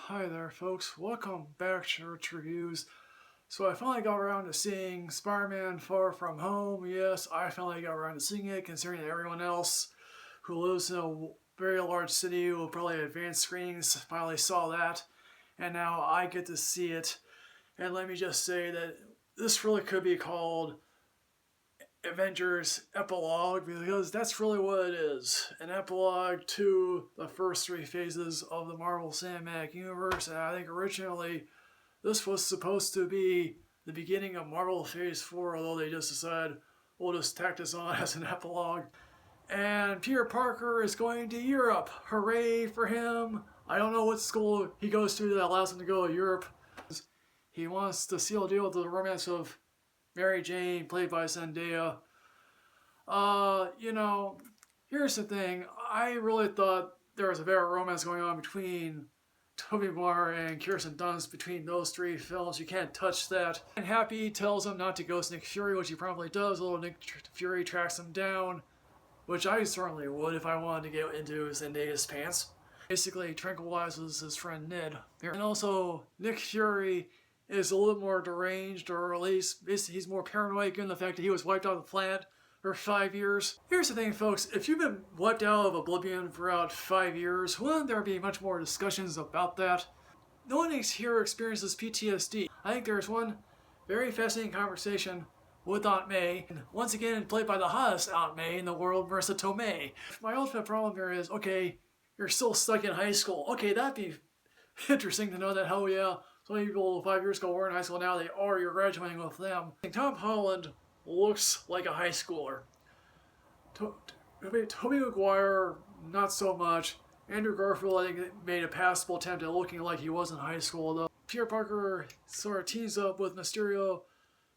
Hi there folks, welcome back to Rich Reviews. So I finally got around to seeing Spider-Man Far From Home. Yes, I finally got around to seeing it, considering that everyone else who lives in a very large city with probably advanced screenings finally saw that. And now I get to see it. And let me just say that this really could be called Avengers Epilogue, because that's really what it is. An epilogue to the first three phases of the Marvel Cinematic Universe. And I think originally this was supposed to be the beginning of Marvel Phase 4, although they just decided we'll just tack this on as an epilogue. And Peter Parker is going to Europe. Hooray for him. I don't know what school he goes to that allows him to go to Europe. He wants to seal a deal with the romance of Mary Jane, played by Zendaya. Here's the thing. I really thought there was a better romance going on between Tobey Maguire and Kirsten Dunst between those three films. You can't touch that. And Happy tells him not to ghost Nick Fury, which he promptly does. Little Nick Fury tracks him down, which I certainly would if I wanted to get into Zendaya's pants. Basically tranquilizes his friend Ned. And also, Nick Fury is a little more deranged, or at least he's more paranoid given the fact that he was wiped out of the planet for 5 years. Here's the thing, folks. If you've been wiped out of oblivion for about 5 years, wouldn't there be much more discussions about that? No one here experiences PTSD. I think there's one very fascinating conversation with Aunt May, once again played by the hottest Aunt May in the world, Marissa Tomei. My ultimate problem here is, okay, you're still stuck in high school. Okay, that'd be interesting to know that, hell yeah, so many people 5 years ago were in high school, now they are, you're graduating with them. Tom Holland looks like a high schooler. Tobey Maguire, not so much. Andrew Garfield, I think, made a passable attempt at looking like he was in high school, though. Peter Parker sort of teams up with Mysterio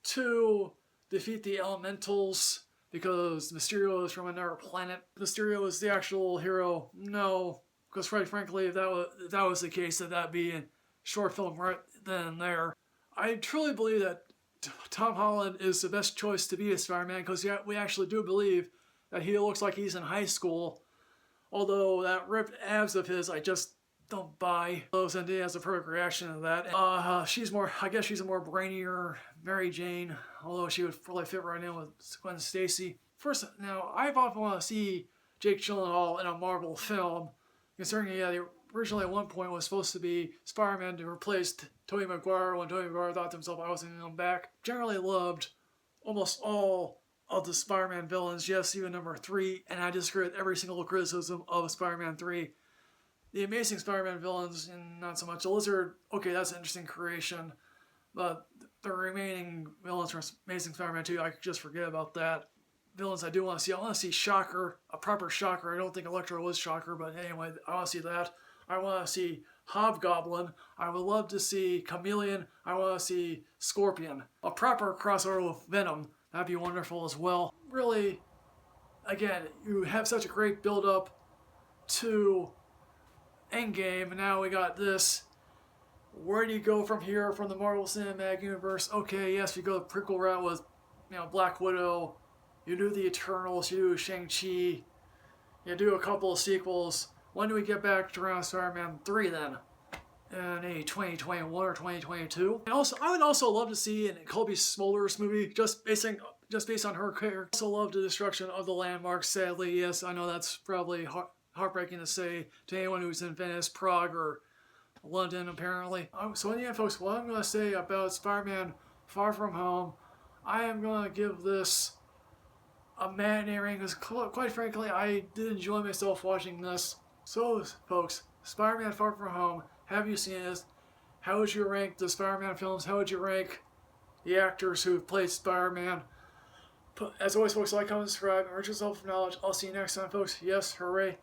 to defeat the Elementals, because Mysterio is from another planet. Mysterio is the actual hero. No, because quite frankly, if that was the case, that'd be a short film right then and there. I truly believe that Tom Holland is the best choice to be a Spider-Man, because we actually do believe that he looks like he's in high school. Although that ripped abs of his, I just don't buy. Zendaya has a perfect reaction to that. I guess she's a more brainier Mary Jane, although she would probably fit right in with Gwen Stacy. First, now, I've often wanted to see Jake Gyllenhaal in a Marvel film, considering, originally at one point was supposed to be Spider-Man to replace Tobey Maguire when Tobey Maguire thought to himself, I wasn't going to come back. Generally loved almost all of the Spider-Man villains, yes, even number 3, and I disagree with every single criticism of Spider-Man 3. The Amazing Spider-Man villains, not so much. The Lizard, okay, that's an interesting creation, but the remaining villains from Amazing Spider-Man 2, I could just forget about that. Villains I do want to see. I want to see Shocker, a proper Shocker. I don't think Electro was Shocker, but anyway, I want to see that. I want to see Hobgoblin. I would love to see Chameleon. I want to see Scorpion. A proper crossover with Venom. That'd be wonderful as well. Really, again, you have such a great build-up to Endgame, and now we got this. Where do you go from here from the Marvel Cinematic Universe? Okay, yes, you go the prequel route with, Black Widow. You do the Eternals. You do Shang-Chi. You do a couple of sequels. When do we get back to around Spider-Man 3 then? In a 2021 or 2022. And also, I would also love to see an Colby Smulders movie, just based on her character. I also love the destruction of the landmarks. Sadly, yes, I know that's probably heartbreaking to say to anyone who's in Venice, Prague, or London, apparently. So in the end, folks, what I'm going to say about Spider-Man Far From Home, I am going to give this a matinee rating, because quite frankly, I did enjoy myself watching this. So, folks, Spider-Man Far From Home, have you seen this? How would you rank the Spider-Man films? How would you rank the actors who have played Spider-Man? As always, folks, like, comment, subscribe, and enrich yourself with knowledge. I'll see you next time, folks. Yes, hooray.